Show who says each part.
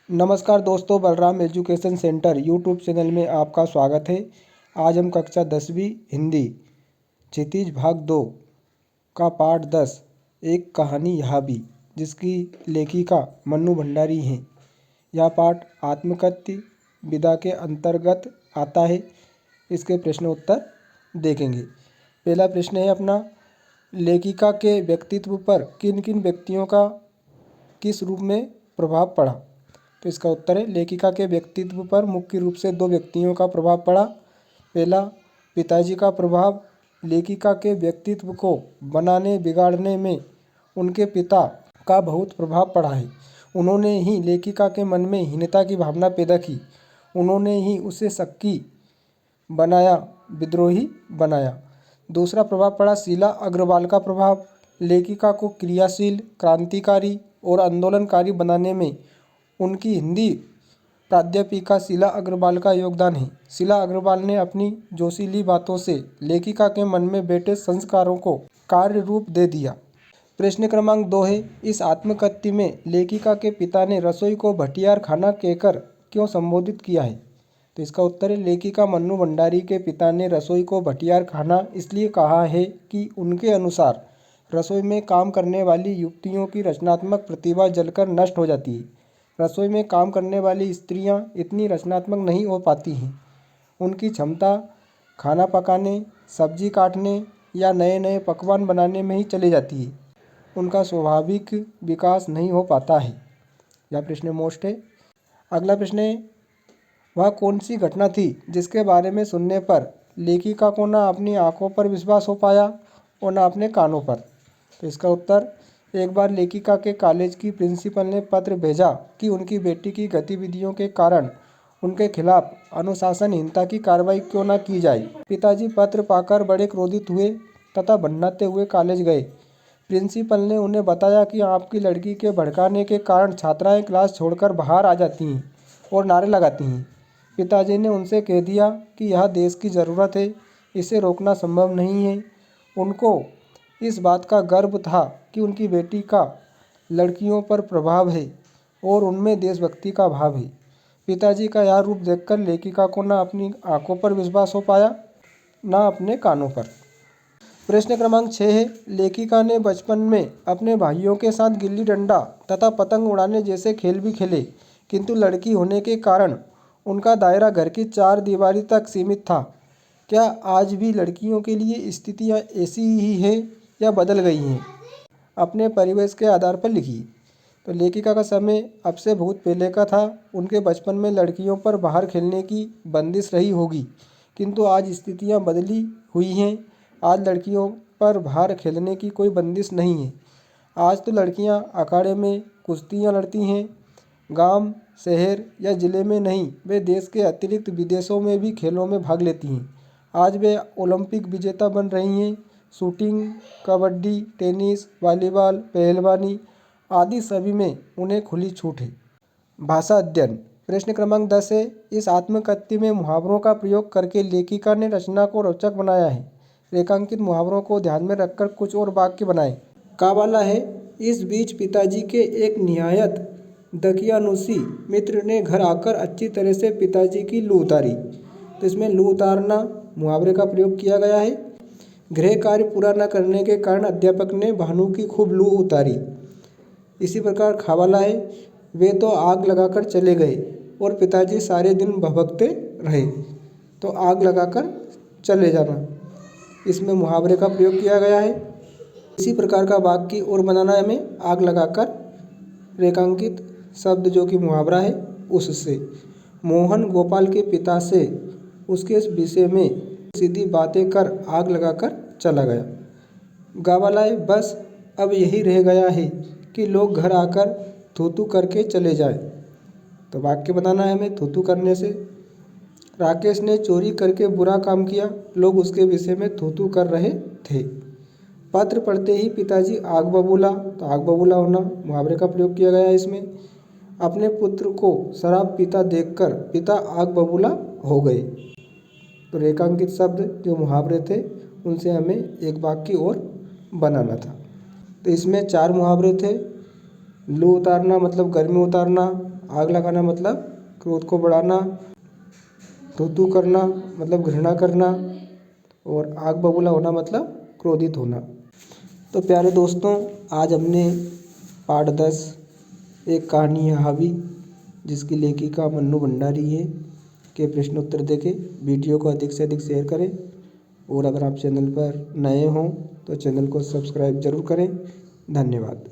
Speaker 1: नमस्कार दोस्तों, Balram education centre YouTube channel में आपका स्वागत है। आज हम कक्षा 10वीं हिंदी क्षितिज भाग 2 का पाठ 10 एक कहानी यहाँ भी, जिसकी लेखिका मन्नू भंडारी हैं। यह पाठ आत्मकथ्य विधा के अंतर्गत आता है। इसके प्रश्न उत्तर देखेंगे। पहला प्रश्न है अपना, लेखिका के व्यक्तित्व पर किन किन व्यक्तियों का किस रूप में प्रभाव पड़ा। तो इसका उत्तर है, लेखिका के व्यक्तित्व पर मुख्य रूप से दो व्यक्तियों का प्रभाव पड़ा। पहला, पिताजी का प्रभाव। लेखिका के व्यक्तित्व को बनाने बिगाड़ने में उनके पिता का बहुत प्रभाव पड़ा है। उन्होंने ही लेखिका के मन में हीनता की भावना पैदा की। उन्होंने ही उसे शक्की बनाया, विद्रोही बनाया। दूसरा प्रभाव पड़ा शीला अग्रवाल का प्रभाव। लेखिका को क्रियाशील, क्रांतिकारी और आंदोलनकारी बनाने में उनकी हिंदी प्राध्यापिका शीला अग्रवाल का योगदान है। शीला अग्रवाल ने अपनी जोशीली बातों से लेखिका के मन में बैठे संस्कारों को कार्य रूप दे दिया। प्रश्न क्रमांक 2 है, इस आत्मकथ्य में लेखिका के पिता ने रसोई को भटियार खाना कहकर क्यों संबोधित किया है। तो इसका उत्तर है, लेखिका मन्नू भंडारी के पिता ने रसोई को भटियार खाना इसलिए कहा है कि उनके अनुसार रसोई में काम करने वाली युवतियों की रचनात्मक प्रतिभा जलकर नष्ट हो जाती है। रसोई में काम करने वाली स्त्रियां इतनी रचनात्मक नहीं हो पाती हैं। उनकी क्षमता खाना पकाने, सब्जी काटने या नए नए पकवान बनाने में ही चली जाती है। उनका स्वाभाविक विकास नहीं हो पाता है। यह प्रश्न मोस्ट है। अगला प्रश्न है, वह कौन सी घटना थी जिसके बारे में सुनने पर लेखिका को ना अपनी आंखों पर विश्वास हो पाया और ना अपने कानों पर। तो इसका उत्तर, एक बार लेखिका के कॉलेज की प्रिंसिपल ने पत्र भेजा कि उनकी बेटी की गतिविधियों के कारण उनके खिलाफ अनुशासनहीनता की कार्रवाई क्यों न की जाए। पिताजी पत्र पाकर बड़े क्रोधित हुए तथा भन्नाते हुए कॉलेज गए। प्रिंसिपल ने उन्हें बताया कि आपकी लड़की के भड़काने के कारण छात्राएं क्लास छोड़कर बाहर आ जाती हैं और नारे लगाती हैं। पिताजी ने उनसे कह दिया कि यह देश की ज़रूरत है, इसे रोकना संभव नहीं है। उनको इस बात का गर्व था कि उनकी बेटी का लड़कियों पर प्रभाव है और उनमें देशभक्ति का भाव है। पिताजी का यह रूप देखकर लेखिका को न अपनी आंखों पर विश्वास हो पाया, न अपने कानों पर। प्रश्न क्रमांक 6 है, लेखिका ने बचपन में अपने भाइयों के साथ गिल्ली डंडा तथा पतंग उड़ाने जैसे खेल भी खेले, किंतु लड़की होने के कारण उनका दायरा घर की चार दीवारी तक सीमित था। क्या आज भी लड़कियों के लिए स्थितियाँ ऐसी ही हैं या बदल गई हैं? अपने परिवेश के आधार पर लिखिए। तो लेखिका का समय अब से बहुत पहले का था। उनके बचपन में लड़कियों पर बाहर खेलने की बंदिश रही होगी, किंतु आज स्थितियां बदली हुई हैं। आज लड़कियों पर बाहर खेलने की कोई बंदिश नहीं है। आज तो लड़कियां अखाड़े में कुश्तियां लड़ती हैं। गांव, शहर या ज़िले में नहीं, वे देश के अतिरिक्त विदेशों में भी खेलों में भाग लेती हैं। आज वे ओलंपिक विजेता बन रही हैं। शूटिंग, कबड्डी, टेनिस, वॉलीबॉल, पहलवानी आदि सभी में उन्हें खुली छूट है। भाषा अध्ययन। प्रश्न क्रमांक 10 है, इस आत्मकथ्य में मुहावरों का प्रयोग करके लेखिका ने रचना को रोचक बनाया है। रेखांकित मुहावरों को ध्यान में रखकर कुछ और वाक्य बनाएं। कावाला है, इस बीच पिताजी के एक निहायत दकियानुसी मित्र ने घर आकर अच्छी तरह से पिताजी की लू उतारी। तो इसमें लू उतारना मुहावरे का प्रयोग किया गया है। गृह कार्य पूरा न करने के कारण अध्यापक ने भानु की खूब लू उतारी। इसी प्रकार खावाला है, वे तो आग लगाकर चले गए और पिताजी सारे दिन भभकते रहे। तो आग लगाकर चले जाना, इसमें मुहावरे का प्रयोग किया गया है। इसी प्रकार का वाक्य और बनाना है हमें, आग लगाकर रेखांकित शब्द जो कि मुहावरा है उससे। मोहन गोपाल के पिता से उसके विषय में सीधी बातें कर आग लगाकर चला गया। गावालाए, बस अब यही रह गया है कि लोग घर आकर थूथू करके चले जाएं। तो वाक्य बनाना है हमें थूथू करने से। राकेश ने चोरी करके बुरा काम किया, लोग उसके विषय में थूथू कर रहे थे। पत्र पढ़ते ही पिताजी आग बबूला, तो आग बबूला होना मुहावरे का प्रयोग किया गया है इसमें। अपने पुत्र को शराब पीता देखकर पिता आग बबूला हो गए। तो रेखांकित शब्द जो मुहावरे थे उनसे हमें एक वाक्य और बनाना था। तो इसमें 4 मुहावरे थे। लू उतारना मतलब गर्मी उतारना, आग लगाना मतलब क्रोध को बढ़ाना, तू करना मतलब घृणा करना, और आग बबूला होना मतलब क्रोधित होना। तो प्यारे दोस्तों, आज हमने पाठ 10 एक कहानी है हावी, जिसकी लेखिका मन्नू भंडारी है, के प्रश्न उत्तर देके वीडियो को अधिक से अधिक शेयर करें। और अगर आप चैनल पर नए हों तो चैनल को सब्सक्राइब जरूर करें। धन्यवाद।